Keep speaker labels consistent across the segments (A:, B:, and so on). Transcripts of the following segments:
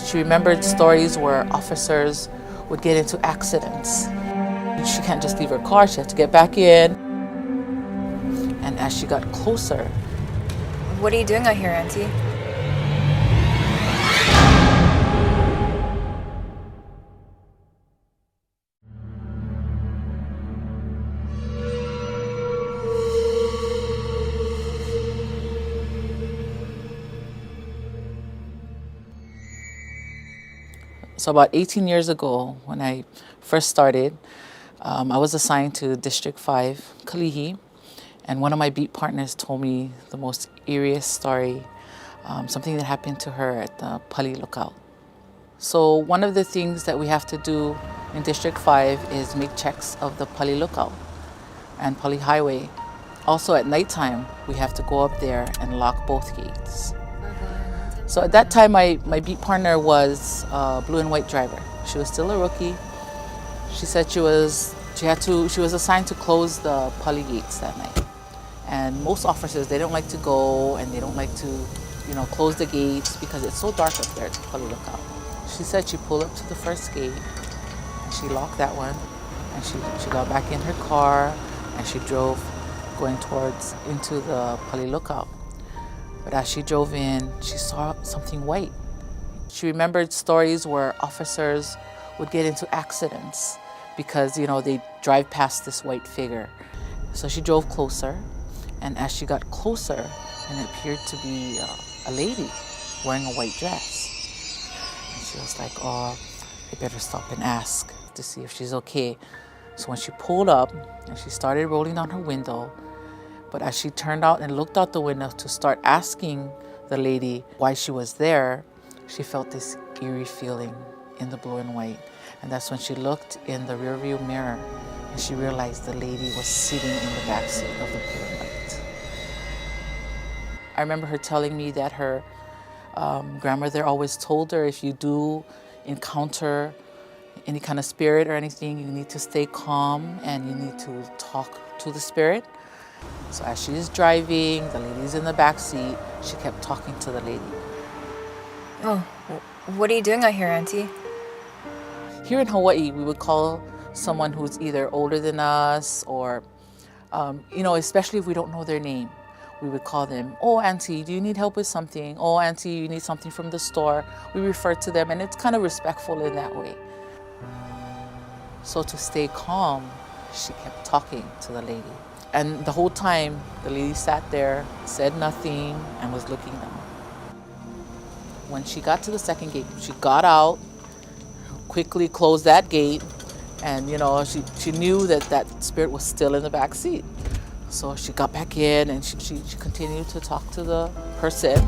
A: She remembered stories where officers would get into accidents. She can't just leave her car, she had to get back in. And as she got closer...
B: What are you doing out here, Auntie?
A: So about 18 years ago, when I first started, I was assigned to District 5, Kalihi, and one of my beat partners told me the most eeriest story, something that happened to her at the Pali Lookout. So one of the things that we have to do in District 5 is make checks of the Pali Lookout and Pali Highway. Also at nighttime, we have to go up there and lock both gates. So at that time, my beat partner was a blue and white driver. She was still a rookie. She said she was assigned to close the Pali gates that night. And most officers, they don't like to go and they don't like to, close the gates because it's so dark up there at Pali Lookout. She said she pulled up to the first gate and she locked that one and she got back in her car and she drove going into the Pali Lookout. But as she drove in, she saw something white. She remembered stories where officers would get into accidents because, they drive past this white figure. So she drove closer, and as she got closer, and it appeared to be a lady wearing a white dress. And she was like, oh, I better stop and ask to see if she's okay. So when she pulled up, and she started rolling down her window, but as she turned out and looked out the window to start asking the lady why she was there, she felt this eerie feeling in the blue and white. And that's when she looked in the rearview mirror and she realized the lady was sitting in the backseat of the blue and white. I remember her telling me that her grandmother always told her if you do encounter any kind of spirit or anything, you need to stay calm and you need to talk to the spirit. So as she's driving, the lady's in the back seat, she kept talking to the lady.
B: Oh, what are you doing out here, Auntie?
A: Here in Hawaii, we would call someone who's either older than us or, especially if we don't know their name, we would call them, oh, Auntie, do you need help with something? Oh, Auntie, you need something from the store. We refer to them and it's kind of respectful in that way. So to stay calm, she kept talking to the lady. And the whole time, the lady sat there, said nothing, and was looking down. When she got to the second gate, she got out, quickly closed that gate, and she knew that spirit was still in the back seat. So she got back in and she continued to talk to the person.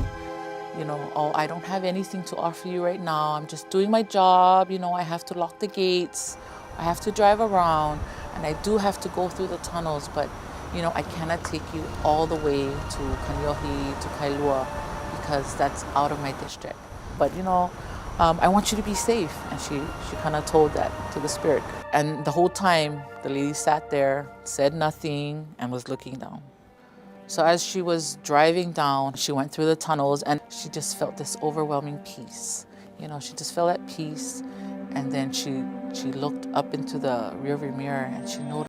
A: Oh, I don't have anything to offer you right now. I'm just doing my job. I have to lock the gates. I have to drive around, and I do have to go through the tunnels, but I cannot take you all the way to Kanyohi, to Kailua, because that's out of my district. But, I want you to be safe. And she kind of told that to the spirit. And the whole time, the lady sat there, said nothing, and was looking down. So as she was driving down, she went through the tunnels, and she just felt this overwhelming peace. She just felt at peace. And then she looked up into the rearview mirror, and she noticed